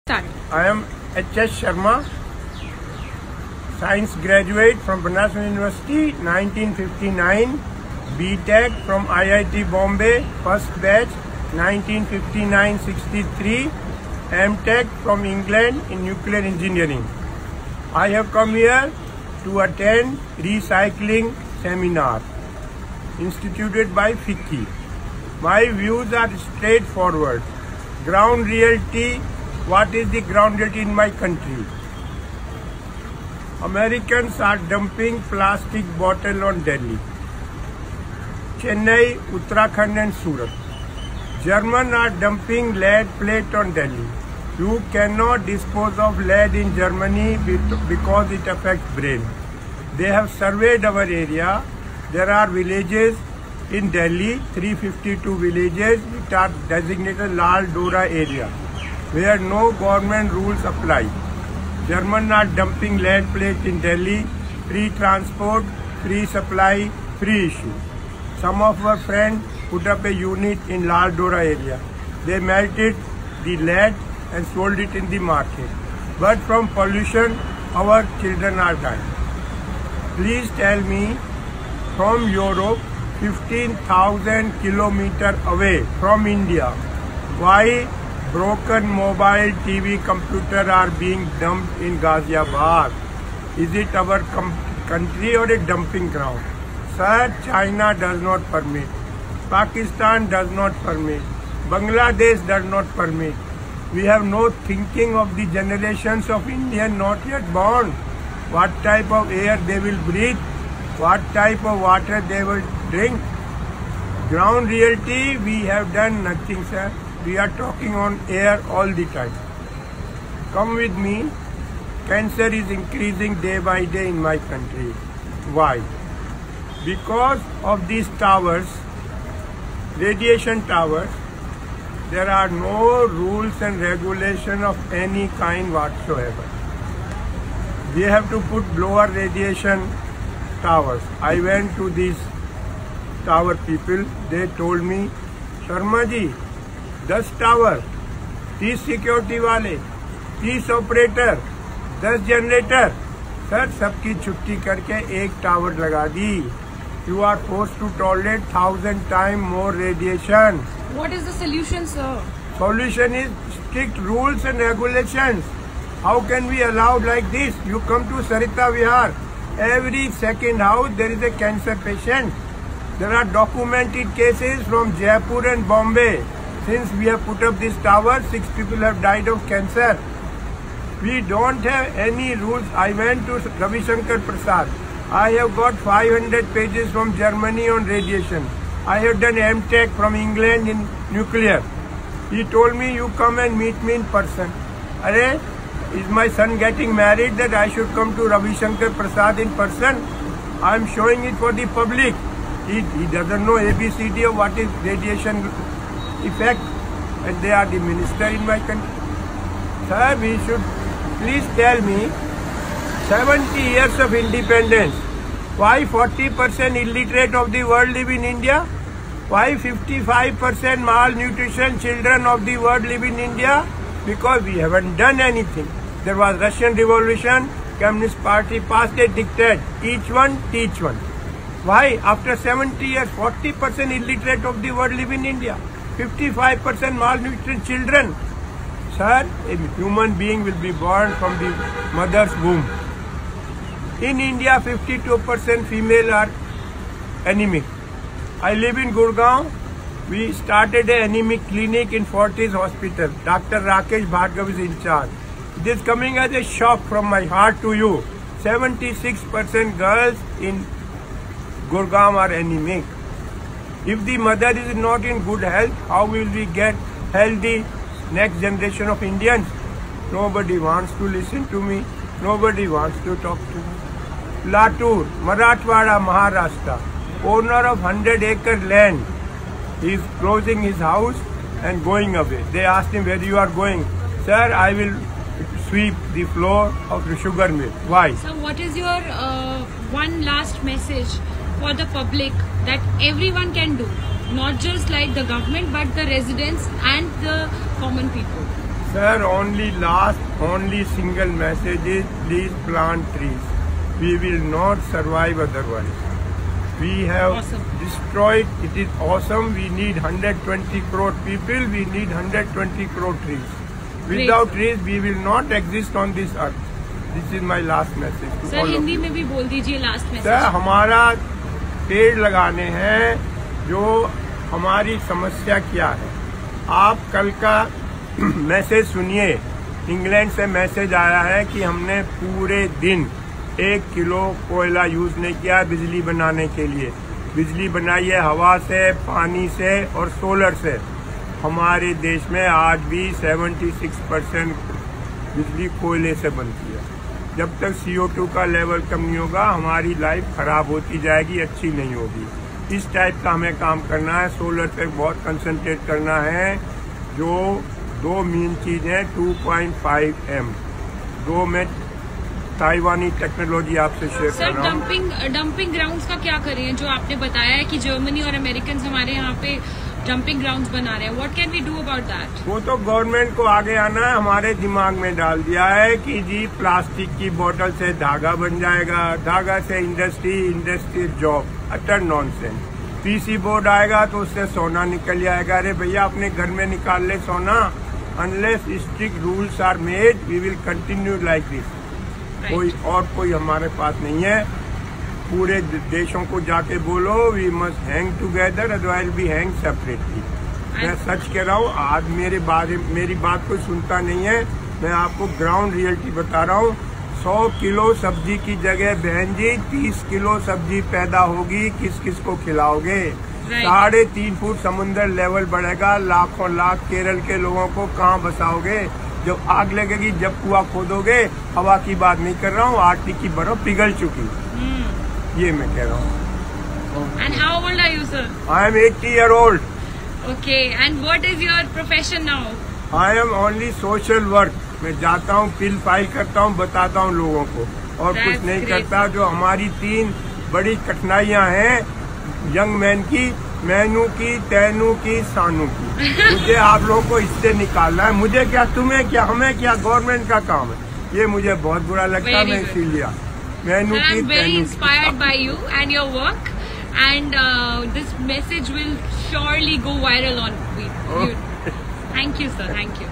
Start. I am H.S. Sharma, Science graduate from Banaras University, 1959, B.Tech from IIT Bombay, first batch, 1959-63, M.Tech from England in nuclear engineering. I have come here to attend recycling seminar instituted by FICCI. My views are straightforward. Ground reality. What is the ground reality in my country? Americans are dumping plastic bottle on Delhi, Chennai, Uttarakhand and Surat. Germans are dumping lead plate on Delhi. You cannot dispose of lead in Germany because it affects brain. They have surveyed our area. There are villages in Delhi, 352 villages which are designated Lal Dora area, where no government rules apply. Germans are dumping lead plate in Delhi, free transport, free supply, free issue. Some of our friends put up a unit in Lal Dora area. They melted the lead and sold it in the market. But from pollution, our children are dying. Please tell me, from Europe, 15,000 kilometers away from India, why broken mobile TV computer are being dumped in Ghaziabad? Is it our country or a dumping ground? Sir, China does not permit. Pakistan does not permit. Bangladesh does not permit. We have no thinking of the generations of Indians not yet born. What type of air they will breathe? What type of water they will drink? Ground reality, we have done nothing, sir. We are talking on air all the time. Come with me. Cancer is increasing day by day in my country. Why? Because of these towers, radiation towers, there are no rules and regulation of any kind whatsoever. We have to put lower radiation towers. I went to these tower people. They told me, Sharma ji, 10 tower, 30 security वाले, 30 operator, 10 generator. Sir, सबकी छुट्टी करके एक tower लगा दी. You are forced to tolerate 1,000 times more radiation. What is the solution, sir? Solution is strict rules and regulations. How can we allow like this? You come to Sarita Vihar, every second house there is a cancer patient. There are documented cases from Jaipur and Bombay. Since we have put up this tower, 6 people have died of cancer. We don't have any rules. I went to Ravi Shankar Prasad. I have got 500 pages from Germany on radiation. I have done M.Tech from England in nuclear. He told me, you come and meet me in person. Arey, is my son getting married that I should come to Ravi Shankar Prasad in person? I am showing it for the public. He doesn't know ABCD of what is radiation effect, and they are the minister in my country. Sir, we should please tell me, 70 years of independence, why 40% illiterate of the world live in India? Why 55% malnutrition children of the world live in India? Because we haven't done anything. There was Russian Revolution, Communist Party passed a diktat, each one teach one. Why after 70 years 40% illiterate of the world live in India? 55% malnutrition children. Sir, a human being will be born from the mother's womb. In India, 52% female are anemic. I live in Gurgaon. We started an anemic clinic in Fortis Hospital. Dr. Rakesh Bhargav is in charge. It is coming as a shock from my heart to you. 76% girls in Gurgaon are anemic. If the mother is not in good health, how will we get healthy next generation of Indians? Nobody wants to listen to me. Nobody wants to talk to me. Latur, Marathwada, Maharashtra, owner of 100-acre land, he is closing his house and going away. They asked him, where you are going? Sir, I will sweep the floor of the sugar mill. Why? So what is your one last message for the public that everyone can do, not just like the government but the residents and the common people? Sir, only single message is please plant trees. We will not survive otherwise. We have destroyed, it is awesome. We need 120 crore people, we need 120 crore trees. Without trees, we will not exist on this earth. This is my last message to Sir, all of Hindi you. में भी बोल दीजिए last message. Sir, हमारा पेड़ लगाने हैं, जो हमारी समस्या क्या है। आप कल का मैसेज सुनिए। इंग्लैंड से मैसेज आया है कि हमने पूरे दिन 1 किलो कोयला यूज नहीं किया बिजली बनाने के लिए। बिजली बनाई है हवा से, पानी से और सोलर से। हमारे देश में आज भी 76% बिजली कोयले से बनती है। जब तक CO2 का लेवल कम नहीं होगा, हमारी लाइफ खराब होती जाएगी, अच्छी नहीं होगी। इस टाइप का हमें काम करना है। सोलर पे बहुत कंसंट्रेट करना है। जो 2 मेन चीज है, 2.5 M। 2 में ताइवानी टेक्नोलॉजी आपसे शेयर कर रहा हूँ। डंपिंग ग्राउंड्स का क्या करें? जो आपने बताया है कि जर्मनी और अमेरिकन हमारे यहाँ पे डंपिंग ग्राउंड्स बना रहे हैं, what can we do about that? वो तो गवर्नमेंट को आगे आना है। हमारे दिमाग में डाल दिया है कि जी प्लास्टिक की बोतल से धागा बन जाएगा, धागा से industry job. Utter nonsense. PC board आएगा तो उससे सोना निकल जाएगा। अरे भैया, अपने घर में निकाल ले सोना। Unless strict rules are made, we will continue like this. कोई हमारे पास नहीं है। पूरे देशों को जाके बोलो we must hang together, otherwise we hang separately. मैं सच कह रहा हूँ। आज मेरी बात कोई सुनता नहीं है। मैं आपको ग्राउंड रियलिटी बता रहा हूँ। 100 किलो सब्जी की जगह बहन जी 30 किलो सब्जी पैदा होगी। किस किस को खिलाओगे? 3.5 फुट समुद्र लेवल बढ़ेगा। लाखों लाख केरल के लोगों को कहाँ बसाओगे? जब आग लगेगी, जब कुआं खोदोगे। हवा की बात नहीं कर रहा हूँ, आर्टिक की बर्फ पिघल चुकी। ये मैं कह रहा हूँ। And how old are you, sir? I am 80 year old. Okay, and what is your profession now? I am only social work. मैं जाता हूँ, बिल फाइल करता हूँ, बताता हूँ लोगों को, और कुछ नहीं करता। जो हमारी 3 बड़ी कठिनाइयाँ हैं यंग मैन की, मैनू की, तैनू की, सानू की, मुझे आप लोगों को इससे निकालना है। मुझे क्या, तुम्हें क्या, हमें क्या, गवर्नमेंट का काम है। ये मुझे बहुत बुरा लगता है। मैं इसीलिए मैनू की, I'm very inspired by you and your work, and this message will surely go viral on YouTube. Thank you, sir. Thank you.